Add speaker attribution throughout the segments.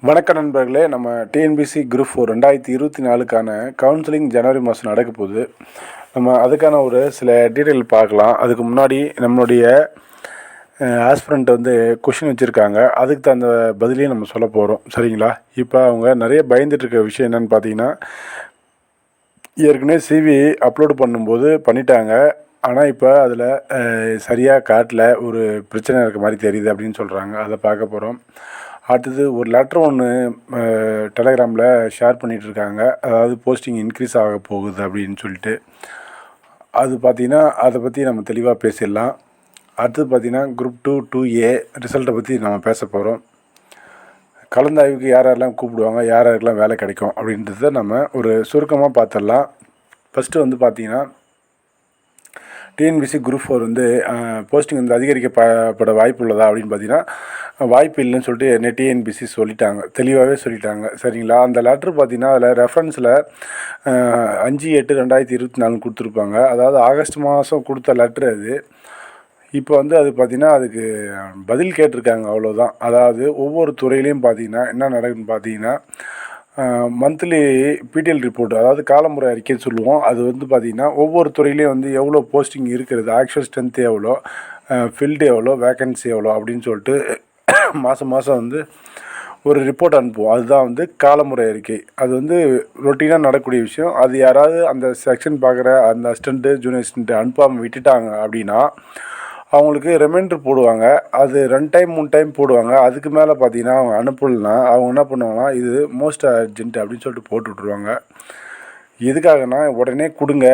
Speaker 1: வணக்க நண்பர்களே, நம்ம டிஎன்பிசி குரூப் 4 2024க்கான கவுன்சிலிங் ஜனவரி மாதம் நடக்க போகுது. நம்ம அதுக்கான ஒரு சில டீட்டெயில் பார்க்கலாம். அதுக்கு முன்னாடி நம்மளுடைய ஆஸ்பிரண்ட் வந்து கொஷின் வச்சுருக்காங்க. அதுக்கு தகுந்த பதிலையும் நம்ம சொல்ல போகிறோம். சரிங்களா? இப்போ அவங்க நிறைய பயந்துட்டு இருக்க விஷயம் என்னென்னு பார்த்தீங்கன்னா, ஏற்கனவே சிவி அப்லோடு பண்ணும்போது பண்ணிட்டாங்க. ஆனால் இப்போ அதில் சரியாக காட்டல, ஒரு பிரச்சனை இருக்க மாதிரி தெரியுது அப்படின்னு சொல்கிறாங்க. அதை பார்க்க போகிறோம். அடுத்தது ஒரு லெட்ரு ஒன்று டெலகிராமில் ஷேர் பண்ணிகிட்ருக்காங்க. அதாவது போஸ்டிங் இன்க்ரீஸ் ஆக போகுது அப்படின்னு சொல்லிட்டு. அது பார்த்திங்கன்னா அதை பற்றி நம்ம தெளிவாக பேசிடலாம். அடுத்தது பார்த்திங்கன்னா குரூப் 2 2A ரிசல்ட்டை பற்றி நம்ம பேச போகிறோம். கலந்தாய்வுக்கு யார் யாரெல்லாம் கூப்பிடுவாங்க, யார் யாருக்கெல்லாம் வேலை கிடைக்கும் அப்படின்றத நம்ம ஒரு சுருக்கமாக பார்த்துடலாம். ஃபஸ்ட்டு வந்து பார்த்திங்கன்னா டிஎன்பிசி குரூப் 4 வந்து போஸ்டிங் வந்து அதிகரிக்கப்பட வாய்ப்பு உள்ளதா அப்படின்னு பார்த்தீங்கன்னா வாய்ப்பு இல்லைன்னு சொல்லிட்டு டிஎன்பிசி சொல்லிட்டாங்க, தெளிவாகவே சொல்லிட்டாங்க. சரிங்களா? அந்த லெட்ரு பார்த்தீங்கன்னா அதில் ரெஃபரன்ஸில் 5/8/2024 கொடுத்துருப்பாங்க. அதாவது ஆகஸ்ட் மாதம் கொடுத்த லெட்ரு அது. இப்போ வந்து அது பார்த்திங்கன்னா அதுக்கு பதில் கேட்டிருக்காங்க, அவ்வளோதான். அதாவது ஒவ்வொரு துறையிலையும் பார்த்திங்கன்னா என்ன நடக்குதுன்னு பார்த்தீங்கன்னா மந்த்லி பிடிஎல் ரிப்போர்ட், அதாவது காலமுறை அறிக்கைன்னு சொல்லுவோம். அது வந்து பார்த்திங்கன்னா ஒவ்வொரு துறையிலையும் வந்து எவ்வளோ போஸ்டிங் இருக்கிறது, ஆக்சுவல் ஸ்ட்ரென்த் எவ்வளோ, ஃபீல்டு எவ்வளோ, வேக்கன்சி எவ்வளோ அப்படின்னு சொல்லிட்டு மாதம் வந்து ஒரு ரிப்போர்ட் அனுப்புவோம். அதுதான் வந்து காலமுறை அறிக்கை. அது வந்து ரொட்டீனாக நடக்கக்கூடிய விஷயம். அது யாராவது அந்த செக்ஷன் பார்க்குற அந்த அசிஸ்டண்ட்டு, ஜூனியர் அசிஸ்டண்ட்டு அனுப்பாமல் விட்டுட்டாங்க அப்படின்னா அவங்களுக்கு ரிமைண்டர் போடுவாங்க. அது 2 டைம் 3 டைம் போடுவாங்க. அதுக்கு மேலே பார்த்தீங்கன்னா அவங்க அனுப்பலைன்னா அவங்க என்ன பண்ணுவாங்கன்னா இது மோஸ்ட் அர்ஜென்ட் அப்படின்னு சொல்லிட்டு போட்டு விட்ருவாங்க. எதுக்காகனா உடனே கொடுங்க,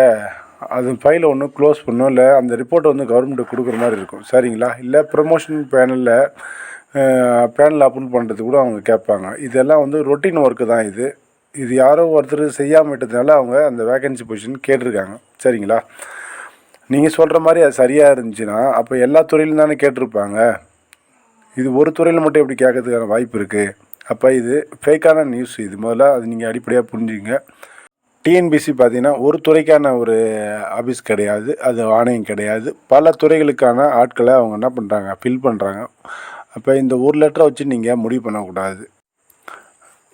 Speaker 1: அது ஃபைலை ஒன்று க்ளோஸ் பண்ணணும், இல்லை அந்த ரிப்போர்ட்டை வந்து கவர்மெண்ட்டுக்கு கொடுக்குற மாதிரி இருக்கும். சரிங்களா? இல்லை ப்ரமோஷன் பேனல் அப்ரூவல் பண்ணுறது கூட அவங்க கேட்பாங்க. இதெல்லாம் வந்து ரொட்டீன் ஒர்க்கு தான். இது யாரோ ஒருத்தர் செய்யாமல் விட்டதுனால அவங்க அந்த வேக்கன்சி பொசிஷன் கேட்டிருக்காங்க. சரிங்களா? நீங்கள் சொல்கிற மாதிரி அது சரியாக இருந்துச்சுன்னா அப்போ எல்லா துறையிலும் தானே கேட்டிருப்பாங்க. இது ஒரு துறையில் மட்டும் எப்படி கேட்கறதுக்கான வாய்ப்பு இருக்குது? அப்போ இது ஃபேக்கான நியூஸ். இது முதல்ல அது நீங்கள் அடிப்படையாக புரிஞ்சுங்க. டிஎன்பிசி பார்த்திங்கன்னா ஒரு துறைக்கான ஒரு ஆஃபீஸ் கிடையாது, அது ஆணையம் கிடையாது. பல துறைகளுக்கான ஆட்களை அவங்க என்ன பண்ணுறாங்க, ஃபில் பண்ணுறாங்க. அப்போ இந்த ஒரு லெட்டரை வச்சு நீங்கள் முடிவு பண்ணக்கூடாது.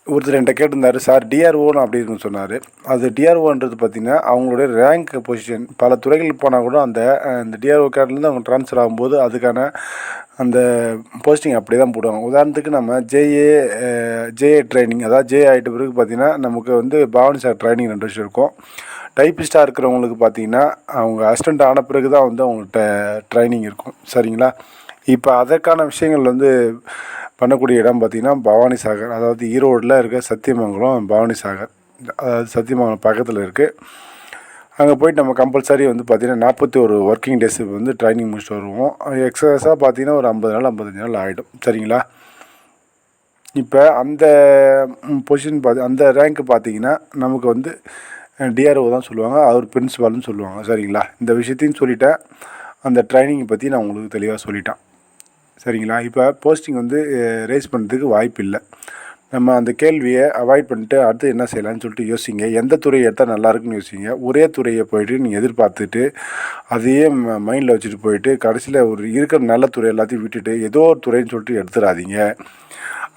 Speaker 1: ஒருத்தர் என்கிட்ட கேட்டிருந்தார், சார் டிஆர்ஓன்னு அப்படின்னு சொன்னார். அது டிஆர்ஓன்றது பார்த்திங்கன்னா அவங்களுடைய ரேங்க் பொசிஷன். பல துறைகளுக்கு போனால் கூட அந்த டிஆர்ஓ கேட்லேருந்து அவங்க ட்ரான்ஸ்ஃபர் ஆகும்போது அதுக்கான அந்த போஸ்டிங் அப்படி தான் போடுவாங்க. உதாரணத்துக்கு நம்ம ஜேஏ ட்ரைனிங், அதாவது ஜேஏ ஆகிட்ட பிறகு பார்த்திங்கன்னா நமக்கு வந்து பவானி சார் ட்ரைனிங் 2 வருஷம் இருக்கும். டைப்பிஸ்ட்டாக இருக்கிறவங்களுக்கு பார்த்திங்கன்னா அவங்க அசிஸ்டண்ட் ஆன பிறகு தான் வந்து அவங்கள்ட்ட ட்ரைனிங் இருக்கும். சரிங்களா? இப்போ அதற்கான விஷயங்கள் வந்து பண்ணக்கூடிய இடம் பார்த்திங்கன்னா பவானி சாகர், அதாவது ஈரோடில் இருக்க சத்தியமங்கலம் பவானி சாகர், அதாவது சத்தியமங்கலம் பக்கத்தில் இருக்குது. அங்கே போய்ட்டு நம்ம கம்பல்சரி வந்து பார்த்திங்கன்னா 41 ஒர்க்கிங் டேஸ் வந்து ட்ரைனிங் முடிச்சுட்டு வருவோம். எக்ஸஸாக பார்த்திங்கன்னா ஒரு 50 நாள் 55 நாள் ஆகிடும். சரிங்களா? இப்போ அந்த பொசிஷன் அந்த ரேங்க்கு பார்த்திங்கன்னா நமக்கு வந்து டிஆர்ஓ தான் சொல்லுவாங்க, அவர் பிரின்சிபால்னு சொல்லுவாங்க. சரிங்களா? இந்த விஷயத்தையும் சொல்லிட்டேன். அந்த ட்ரைனிங்கை பற்றி நான் உங்களுக்கு தெளிவாக சொல்லிட்டேன். சரிங்களா? இப்போ போஸ்டிங் வந்து ரேஸ் பண்ணுறதுக்கு வாய்ப்பு இல்லை. நம்ம அந்த கேள்வியை அவாய்ட் பண்ணிட்டு அடுத்து என்ன செய்யலாம்னு சொல்லிட்டு யோசிங்க. எந்த துறையை எடுத்தால் நல்லாயிருக்குன்னு யோசிங்க. ஒரே துறையை போய்ட்டு நீங்கள் எதிர்பார்த்துட்டு அதையே மைண்டில் வச்சுட்டு போயிட்டு கடைசியில் ஒரு இருக்கிற நல்ல துறை எல்லாத்தையும் விட்டுட்டு ஏதோ ஒரு துறைன்னு சொல்லிட்டு எடுத்துடாதீங்க.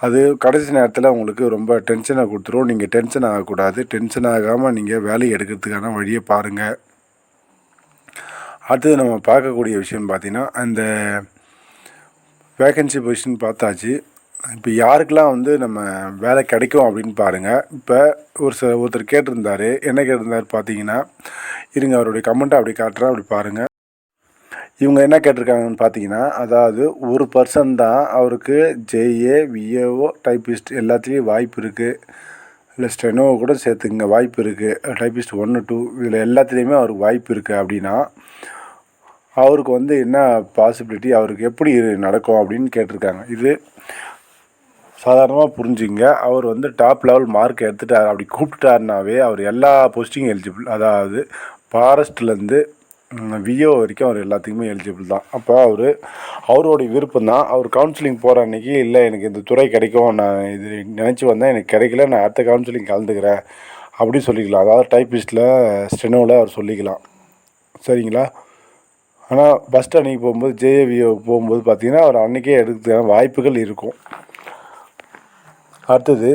Speaker 1: அது கடைசி நேரத்தில் உங்களுக்கு ரொம்ப டென்ஷனை கொடுத்துரும். நீங்கள் டென்ஷன் ஆகக்கூடாது. டென்ஷன் ஆகாமல் நீங்கள் வேலையை எடுக்கிறதுக்கான வழியை பாருங்கள். அடுத்தது நம்ம பார்க்கக்கூடிய விஷயம் பார்த்திங்கன்னா அந்த வேக்கன்சி பொசிஷன் பார்த்தாச்சு. இப்போ யாருக்கெல்லாம் வந்து நம்ம வேலை கிடைக்கும் அப்படின்னு பாருங்கள். இப்போ ஒருத்தர் கேட்டிருந்தார். என்ன கேட்டிருந்தார் பார்த்தீங்கன்னா, இருங்க அவருடைய கமெண்ட்டை அப்படி காட்டுறேன், அப்படி பாருங்கள். இவங்க என்ன கேட்டிருக்காங்கன்னு பார்த்தீங்கன்னா, அதாவது ஒரு பர்சன் தான் அவருக்கு ஜேஏ, விஏஓ, டைப்பிஸ்ட் எல்லாத்துலேயும் வாய்ப்பு இருக்குது. இல்லை ஸ்டெனோ கூட சேர்த்துக்குங்க, வாய்ப்பு இருக்குது. டைப்பிஸ்ட் 1 2 இதில் எல்லாத்துலேயுமே அவருக்கு வாய்ப்பு இருக்குது அப்படின்னா அவருக்கு வந்து என்ன பாசிபிலிட்டி, அவருக்கு எப்படி நடக்கும் அப்படின்னு கேட்டிருக்காங்க. இது சாதாரணமாக புரிஞ்சுங்க. அவர் வந்து டாப் லெவல் மார்க் எடுத்துட்டார், அப்படி கூப்பிட்டுட்டாருனாவே அவர் எல்லா போஸ்டிங்கும் எலிஜிபிள். அதாவது ஃபாரஸ்ட்லேருந்து விஓ வரைக்கும் அவர் எல்லாத்துக்குமே எலிஜிபிள் தான். அப்போ அவருடைய விருப்பம் தான். அவர் கவுன்சிலிங் போகிற அன்றைக்கி இல்லை எனக்கு இந்த துறை கிடைக்கும், நான் இது நினச்சி வந்தேன், எனக்கு கிடைக்கல, நான் அடுத்த கவுன்சிலிங் கலந்துக்கிறேன் அப்படின்னு சொல்லிக்கலாம். அதாவது டைப்பிஸ்ட்டில் ஸ்டெனோவில் அவர் சொல்லிக்கலாம். சரிங்களா? ஆனால் ஃபஸ்ட் அன்றைக்கி போகும்போது ஜேஏவிஓ போகும்போது பார்த்திங்கன்னா அவர் அன்றைக்கே எடுக்கிறதுக்கான வாய்ப்புகள் இருக்கும். அடுத்தது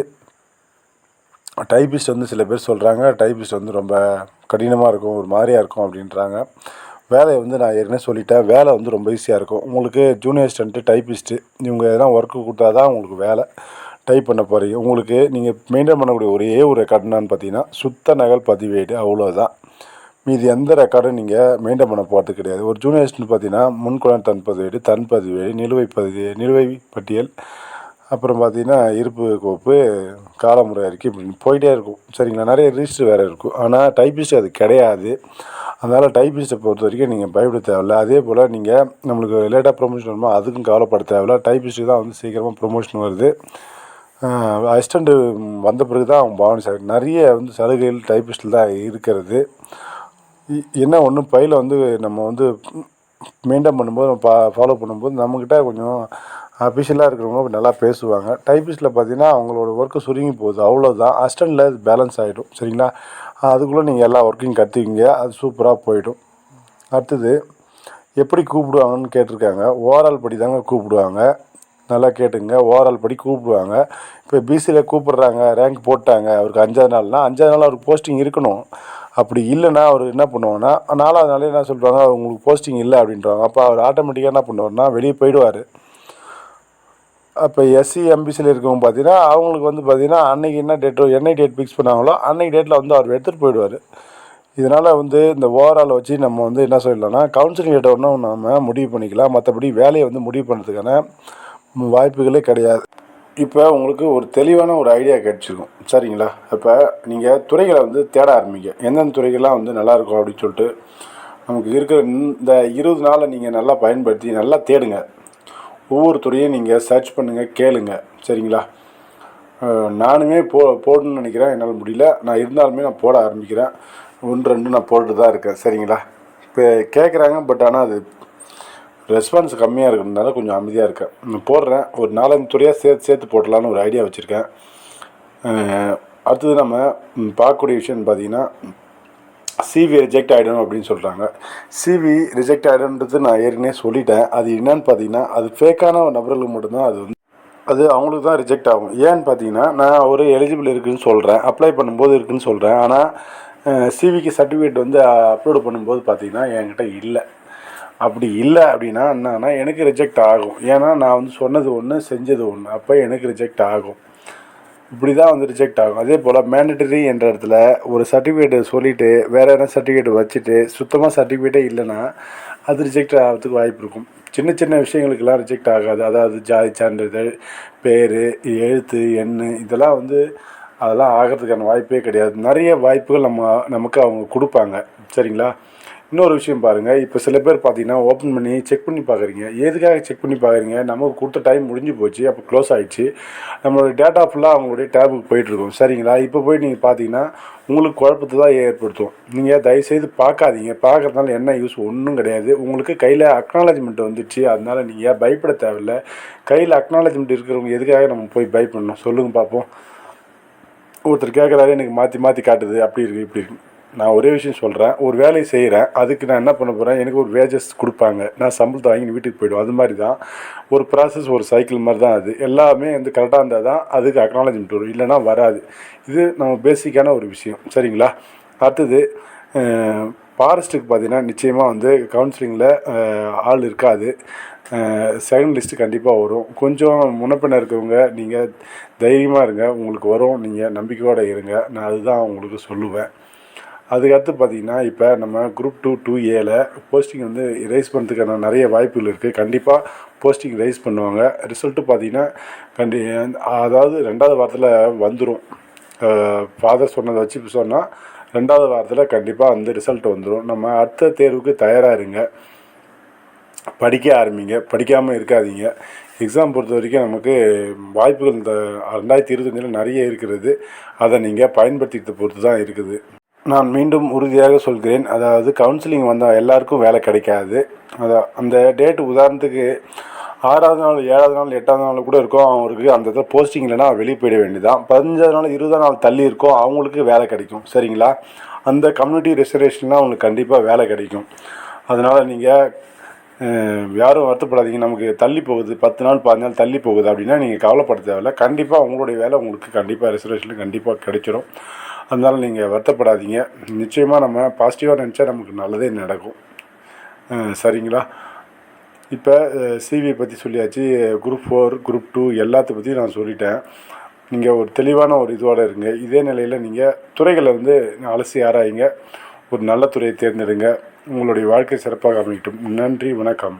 Speaker 1: டைப்பிஸ்ட் வந்து சில பேர் சொல்கிறாங்க டைப்பிஸ்ட் வந்து ரொம்ப கடினமாக இருக்கும், ஒரு மாதிரியாக இருக்கும் அப்படின்றாங்க. வேலையை வந்து நான் ஏற்கனவே சொல்லிட்டேன், வேலை வந்து ரொம்ப ஈஸியாக இருக்கும். உங்களுக்கு ஜூனியர் அசிஸ்டண்ட்டு, டைப்பிஸ்ட்டு இவங்க எதனா ஒர்க்கு கொடுத்தா தான் உங்களுக்கு வேலை டைப் பண்ண போகிறீங்க. உங்களுக்கு நீங்கள் மெயின்டைன் பண்ணக்கூடிய ஒரே ஒரு ரெக்கார்டு என்னான்னு பார்த்தீங்கன்னா சுத்த நகல் பதிவேடு, அவ்வளோதான். மீதி எந்த ரெக்கார்டும் நீங்கள் மெயின்டைன் பண்ண போகிறது கிடையாது. ஒரு ஜூனியர் அசிஸ்டன்ட் பார்த்தீங்கன்னா முன்கொணர் தன் பதிவேடு, நிலுவை பட்டியல், அப்புறம் பார்த்தீங்கன்னா இருப்பு கோப்பு, காலமுறை அறிக்கை இப்படின்னு போயிட்டே இருக்கும். சரிங்களா, நிறைய ரிஜிஸ்டர் வேறு இருக்கும். ஆனால் டைப்பிஸ்ட் அது கிடையாது. அதனால் டைப்பிஸ்ட்டை பொறுத்த வரைக்கும் நீங்கள் பயப்பட தேவையில்ல. அதே போல் நீங்கள் நம்மளுக்கு லேட்டாக ப்ரொமோஷன் வருமோ அதுக்கும் கவலைப்பட தேவையில்ல. டைப்பிஸ்ட்டுக்கு தான் வந்து சீக்கிரமாக ப்ரொமோஷன் வருது. அசிஸ்டண்ட்டு வந்த பிறகு தான் அவங்க பாவனை சார் நிறைய வந்து சலுகைகள் டைப்பிஸ்ட்டில் தான் இருக்கிறது. என்ன ஒன்று பையில் வந்து நம்ம வந்து மெயின்டைன் பண்ணும்போது ஃபாலோ பண்ணும்போது நம்மக்கிட்ட கொஞ்சம் அஃபிஷியலாக இருக்கிறவங்க நல்லா பேசுவாங்க. டைப்பிஸ்ட்டில் பார்த்தீங்கன்னா அவங்களோட ஒர்க்கு சுருங்கி போகுது, அவ்வளோதான். அசிஸ்டண்ட்டில் அது பேலன்ஸ் ஆகிடும். சரிங்களா, அதுக்குள்ளே நீங்கள் எல்லா ஒர்க்கையும் கற்றுக்கிங்க, அது சூப்பராக போயிடும். அடுத்தது எப்படி கூப்பிடுவாங்கன்னு கேட்டிருக்காங்க. ஓவரால் படி தாங்க கூப்பிடுவாங்க. நல்லா கேட்டுங்க, ஓவரால் படி கூப்பிடுவாங்க. இப்போ பிசியில் கூப்பிட்றாங்க, ரேங்க் போட்டாங்க, அவருக்கு 5வது நாள்னால் 5வது நாள் அவருக்கு போஸ்டிங் இருக்கணும். அப்படி இல்லைன்னா அவர் என்ன பண்ணுவாங்கன்னா 4வது நாளே என்ன சொல்கிறாங்க, உங்களுக்கு போஸ்டிங் இல்லை அப்படின்றாங்க. அப்போ அவர் ஆட்டோமேட்டிக்காக என்ன பண்ணுவார்னா வெளியே போயிடுவார். அப்போ எஸ்சி எம்பிசியில் இருக்கவங்க பார்த்தீங்கன்னா அவங்களுக்கு வந்து பார்த்தீங்கன்னா அன்றைக்கி என்னைக்கு டேட் ஃபிக்ஸ் பண்ணாங்களோ அன்றைக்கி டேட்டில் வந்து அவர் எடுத்துகிட்டு போயிடுவார். இதனால் வந்து இந்த ஓவரால் வச்சு நம்ம வந்து என்ன சொல்லலாம்னா கவுன்சிலிங் டேட்டை ஒன்றும் நம்ம முடிவு பண்ணிக்கலாம். மற்றபடி வேலையை வந்து முடிவு பண்ணுறதுக்கான வாய்ப்புகளே கிடையாது. இப்போ உங்களுக்கு ஒரு தெளிவான ஒரு ஐடியா கிடச்சிருக்கும். சரிங்களா, இப்போ நீங்கள் துறைகளை வந்து தேட ஆரம்பிங்க. எந்தெந்த துறைகள்லாம் வந்து நல்லாயிருக்கும் அப்படின்னு சொல்லிட்டு நமக்கு இருக்கிற இந்த 20 நாளை நீங்கள் நல்லா பயன்படுத்தி நல்லா தேடுங்க. ஒவ்வொரு துறையும் நீங்கள் சர்ச் பண்ணுங்கள், கேளுங்க. சரிங்களா, நானுமே போடணும்னு நினைக்கிறேன், என்னால் முடியல. நான் இருந்தாலுமே நான் போட ஆரம்பிக்கிறேன். 1-2 நான் போட்டுட்டு தான் இருக்கேன். சரிங்களா, இப்போ கேட்குறாங்க, பட் ஆனால் அது ரெஸ்பான்ஸ் கம்மியாக இருக்கிறதுனால கொஞ்சம் அமைதியாக இருக்கேன். நான் போடுறேன், ஒரு 4-5 துறையாக சேர்த்து போடலான்னு ஒரு ஐடியா வச்சுருக்கேன். அடுத்தது நம்ம பார்க்கக்கூடிய விஷயம்னு பார்த்தீங்கன்னா சிவி ரிஜெக்ட் ஆகிடும் அப்படின்னு சொல்கிறாங்க. சிவி ரிஜெக்ட் ஆகிடும்ன்றது நான் ஏற்கனவே சொல்லிட்டேன். அது என்னன்னு பார்த்தீங்கன்னா அது ஃபேக்கான நபர்களுக்கு மட்டும்தான் அது அவங்களுக்கு தான் ரிஜெக்ட் ஆகும். ஏன்னு பார்த்தீங்கன்னா நான் ஒரு எலிஜிபிள் இருக்குதுன்னு சொல்கிறேன், அப்ளை பண்ணும்போது இருக்குதுன்னு சொல்கிறேன். ஆனால் சிவிக்கு சர்டிஃபிகேட் வந்து அப்லோடு பண்ணும்போது பார்த்தீங்கன்னா என்கிட்ட இல்லை. அப்படி இல்லை அப்படின்னா என்னன்னா எனக்கு ரிஜெக்ட் ஆகும். ஏன்னா நான் வந்து சொன்னது ஒன்று, செஞ்சது ஒன்று, அப்போ எனக்கு ரிஜெக்ட் ஆகும். இப்படி தான் வந்து ரிஜெக்ட் ஆகும். அதே போல் மேண்டட்டரி என்ற இடத்துல ஒரு சர்டிஃபிகேட்டை சொல்லிவிட்டு வேறு எதனா சர்டிஃபிகேட் வச்சுட்டு சுத்தமாக சர்டிஃபிகேட்டே இல்லைன்னா அது ரிஜெக்ட் ஆகிறதுக்கு வாய்ப்பு இருக்கும். சின்ன சின்ன விஷயங்களுக்கெல்லாம் ரிஜெக்ட் ஆகாது. அதாவது ஜாதி சான்றிதழ், பேர், எழுத்து, எண், இதெல்லாம் வந்து அதெல்லாம் ஆகிறதுக்கான வாய்ப்பே கிடையாது. நிறைய வாய்ப்புகள் நமக்கு அவங்க கொடுப்பாங்க. சரிங்களா, இன்னொரு விஷயம் பாருங்கள். இப்போ சில பேர் பார்த்தீங்கன்னா ஓப்பன் பண்ணி செக் பண்ணி பார்க்குறீங்க. எதுக்காக செக் பண்ணி பார்க்குறீங்க? நமக்கு கொடுத்த டைம் முடிஞ்சு போச்சு, அப்போ க்ளோஸ் ஆகிடுச்சு. நம்மளோட டேட்டா ஃபுல்லாக அவங்களுடைய டேபுக்கு போயிட்டுருக்கோம். சரிங்களா, இப்போ போய் நீங்கள் பார்த்தீங்கன்னா உங்களுக்கு குழப்பத்தை தான் ஏற்படுத்தும். நீங்கள் தயவுசெய்து பார்க்காதீங்க. பார்க்குறதுனால என்ன யூஸ்? ஒன்றும் கிடையாது. உங்களுக்கு கையில் அக்னாலஜ்மெண்ட் வந்துடுச்சு, அதனால் நீங்கள் பயப்பட தேவையில்லை. கையில் அக்னாலஜ்மெண்ட் இருக்கிறவங்க எதுக்காக நம்ம போய் பயப்படணும் சொல்லுங்கள் பார்ப்போம். ஒருத்தர் கேட்குறாரு, எனக்கு மாற்றி காட்டுது, அப்படி இருக்குது இப்படி இருக்குது. நான் ஒரே விஷயம் சொல்கிறேன், ஒரு வேலையை செய்கிறேன், அதுக்கு நான் என்ன பண்ண போகிறேன், எனக்கு ஒரு வேஜஸ் கொடுப்பாங்க, நான் சம்பளத்தை வாங்கி வீட்டுக்கு போய்டும். அது மாதிரி தான் ஒரு ப்ராசஸ், ஒரு சைக்கிள் மாதிரி தான். அது எல்லாமே வந்து கரெக்டாக இருந்தால் தான் அதுக்கு அக்னாலஜ்மெண்ட் வரும், இல்லைனா வராது. இது நம்ம பேசிக்கான ஒரு விஷயம். சரிங்களா, அடுத்தது ஃபாரஸ்ட்டுக்கு பார்த்தீங்கன்னா நிச்சயமாக வந்து கவுன்சிலிங்கில் ஆள் இருக்காது. செகண்ட் லிஸ்ட்டு கண்டிப்பாக வரும். கொஞ்சம் முன்னப்பின்ன இருக்கிறவங்க நீங்கள் தைரியமாக இருங்க, உங்களுக்கு வரும். நீங்கள் நம்பிக்கையோடு இருங்க, நான் அதுதான் உங்களுக்கு சொல்லுவேன். அதுக்கடுத்து பார்த்திங்கன்னா இப்போ நம்ம குரூப் 2 2Aல போஸ்டிங் வந்து ரைஸ் பண்ணுறதுக்கான நிறைய வாய்ப்புகள் இருக்குது. கண்டிப்பாக போஸ்டிங் ரைஸ் பண்ணுவாங்க. ரிசல்ட்டு பார்த்திங்கன்னா அதாவது 2வது வாரத்தில் வந்துடும். ஃபாதர் சொன்னதை வச்சு சொன்னால் 2வது வாரத்தில் கண்டிப்பாக வந்து ரிசல்ட் வந்துடும். நம்ம அடுத்த தேர்வுக்கு தயாராக இருங்க, படிக்க ஆரம்பிங்க, படிக்காமல் இருக்காதீங்க. எக்ஸாம் பொறுத்த வரைக்கும் நமக்கு வாய்ப்புகள் இந்த 2025 நிறைய இருக்கிறது. அதை நீங்கள் பயன்படுத்திக்கிறத பொறுத்து தான் இருக்குது. நான் மீண்டும் உறுதியாக சொல்கிறேன், அதாவது கவுன்சிலிங் வந்தால் எல்லாருக்கும் வேலை கிடைக்காது. அந்த டேட்டு உதாரணத்துக்கு 6வது நாள், 7வது நாள், 8வது நாள் கூட இருக்கும். அவங்களுக்கு அந்த இதில் போஸ்டிங் இல்லைனா வெளியே போயிட வேண்டியதான். 15வது நாள், 20வது நாள் தள்ளி இருக்கும், அவங்களுக்கு வேலை கிடைக்கும். சரிங்களா, அந்த கம்யூனிட்டி ரிசர்வேஷன்லாம் அவங்களுக்கு கண்டிப்பாக வேலை கிடைக்கும். அதனால் நீங்கள் யாரும் வருத்தப்படாதீங்க. நமக்கு தள்ளி போகுது 10 நாள் 15 நாள் தள்ளி போகுது அப்படின்னா நீங்கள் கவலைப்பட தேவையில்ல. கண்டிப்பாக உங்களுடைய வேலை உங்களுக்கு கண்டிப்பாக ரிசர்வேஷன் கண்டிப்பாக கிடைச்சிரும். அதனால நீங்கள் வருத்தப்படாதீங்க. நிச்சயமாக நம்ம பாசிட்டிவாக நினச்சா நமக்கு நல்லதே நடக்கும். சரிங்களா? இப்போ சிவியை பற்றி சொல்லியாச்சு. குரூப் 4 குரூப் 2 எல்லாத்த பற்றியும் நான் சொல்லிட்டேன். நீங்கள் ஒரு தெளிவான ஒரு இதோடு இருங்க. இதே நிலையில் நீங்கள் துறைகளை வந்து அலசி ஆராயுங்க. ஒரு நல்ல துறையை தேர்ந்தெடுங்க. உங்களுடைய வாழ்க்கை சிறப்பாக அமையட்டும். நன்றி, வணக்கம்.